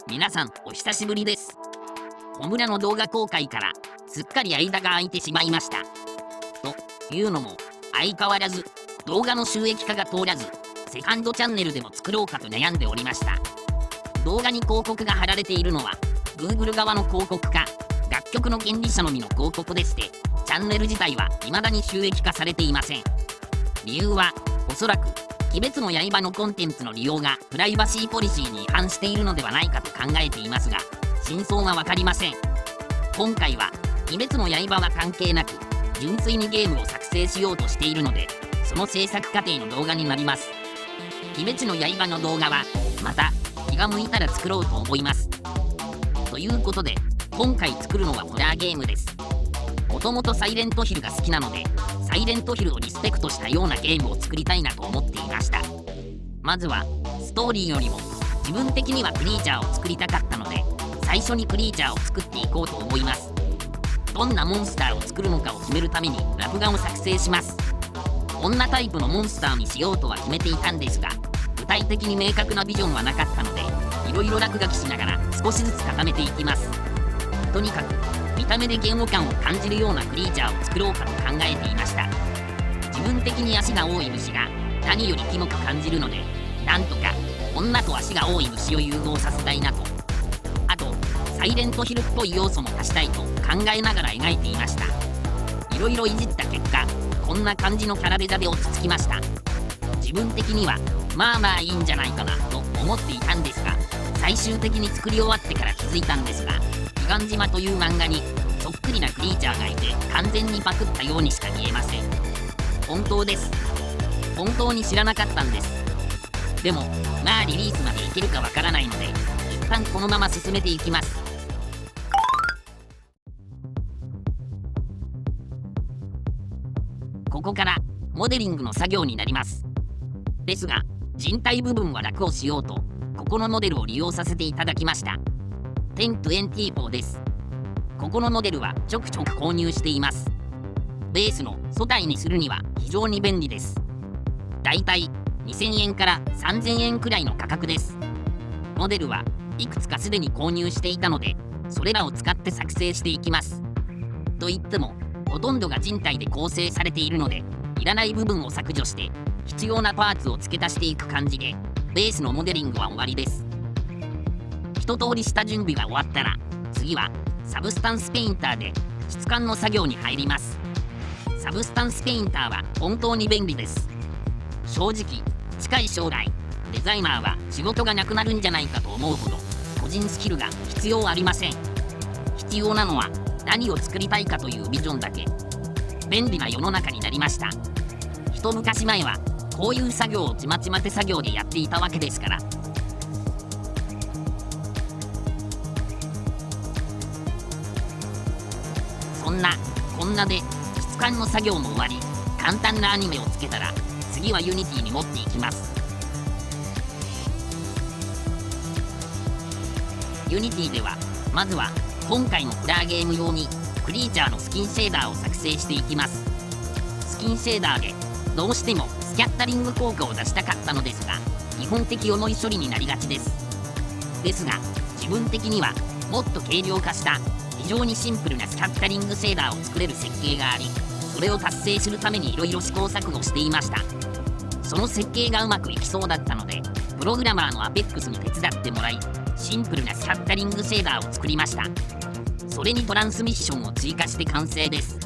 皆さんお久しぶりです。小村の動画公開からすっかり間が空いてしまいました。というのも相変わらず動画の収益化が通らず、セカンドチャンネルでも作ろうかと悩んでおりました。動画に広告が貼られているのは Google 側の広告か楽曲の権利者のみの広告でして、チャンネル自体は未だに収益化されていません。理由はおそらく鬼滅の刃のコンテンツの利用がプライバシーポリシーに違反しているのではないかと考えていますが、真相は分かりません。今回は鬼滅の刃は関係なく純粋にゲームを作成しようとしているので、その制作過程の動画になります。鬼滅の刃の動画はまた気が向いたら作ろうと思います。ということで今回作るのはホラーゲームです。もともとサイレントヒルが好きなので、サイレントヒルをリスペクトしたようなゲームを作りたいなと思っていました。まずはストーリーよりも自分的にはクリーチャーを作りたかったので、最初にクリーチャーを作っていこうと思います。どんなモンスターを作るのかを決めるためにラフ画を作成します。こんなタイプのモンスターにしようとは決めていたんですが、具体的に明確なビジョンはなかったので、いろいろ落書きしながら少しずつ固めていきます。とにかく見た目で嫌悪感を感じるようなクリーチャーを作ろうかと考えていました。自分的に足が多い虫が何よりキモく感じるので、なんとか女と足が多い虫を融合させたいなと。あとサイレントヒルっぽい要素も足したいと考えながら描いていました。いろいろいじった結果、こんな感じのキャラデザで落ち着きました。自分的にはまあまあいいんじゃないかなと思っていたんですが、最終的に作り終わってから気づいたんですが、彼岸島という漫画にそっくりなクリーチャーがいて、完全にパクったようにしか見えません。本当です。本当に知らなかったんです。でもまあリリースまでいけるかわからないので、一旦このまま進めていきます。ここからモデリングの作業になります。ですが人体部分は楽をしようと、ここのモデルを利用させていただきました。1024です。ここのモデルはちょくちょく購入しています。ベースの素体にするには非常に便利です。だいたい2000円から3000円くらいの価格です。モデルはいくつかすでに購入していたので、それらを使って作成していきます。といってもほとんどが人体で構成されているので、いらない部分を削除して必要なパーツを付け足していく感じで、ベースのモデリングは終わりです。一通り下準備が終わったら、次はサブスタンスペインターで質感の作業に入ります。サブスタンスペインターは本当に便利です。正直近い将来デザイナーは仕事がなくなるんじゃないかと思うほど個人スキルが必要ありません。必要なのは何を作りたいかというビジョンだけ。便利な世の中になりました。一昔前はこういう作業をちまちま手作業でやっていたわけですから。そんなこんなで質感の作業も終わり、簡単なアニメをつけたら次はユニティに持っていきます。ユニティではまずは今回のホラーゲーム用にクリーチャーのスキンシェーダーを作成していきます。スキンシェーダーでどうしてもスキャッタリング効果を出したかったのですが、基本的重い処理になりがちです。ですが自分的にはもっと軽量化した非常にシンプルなスキャッタリングシェーダーを作れる設計があり、それを達成するためにいろいろ試行錯誤していました。その設計がうまくいきそうだったので、プログラマーのアペックスに手伝ってもらい、シンプルなスキャッタリングシェーダーを作りました。それにトランスミッションを追加して完成です。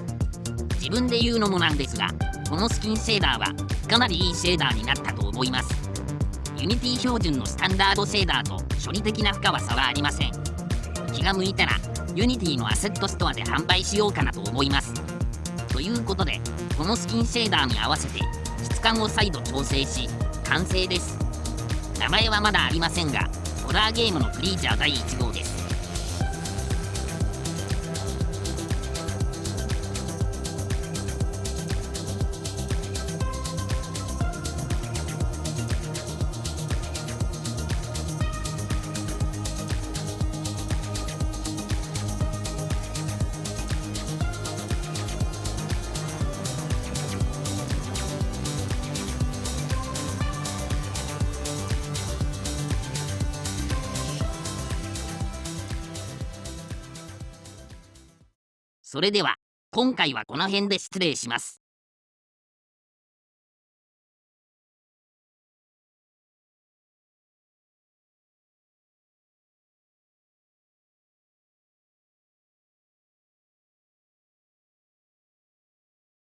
自分で言うのもなんですが、このスキンシェーダーはかなりいいシェーダーになったと思います。ユニティ標準のスタンダードシェーダーと処理的な負荷は差はありません。気が向いたらユニティのアセットストアで販売しようかなと思います。ということでこのスキンシェーダーに合わせて質感を再度調整し完成です。名前はまだありませんが、ホラーゲームのクリーチャー第1号です。それでは、今回はこの辺で失礼します。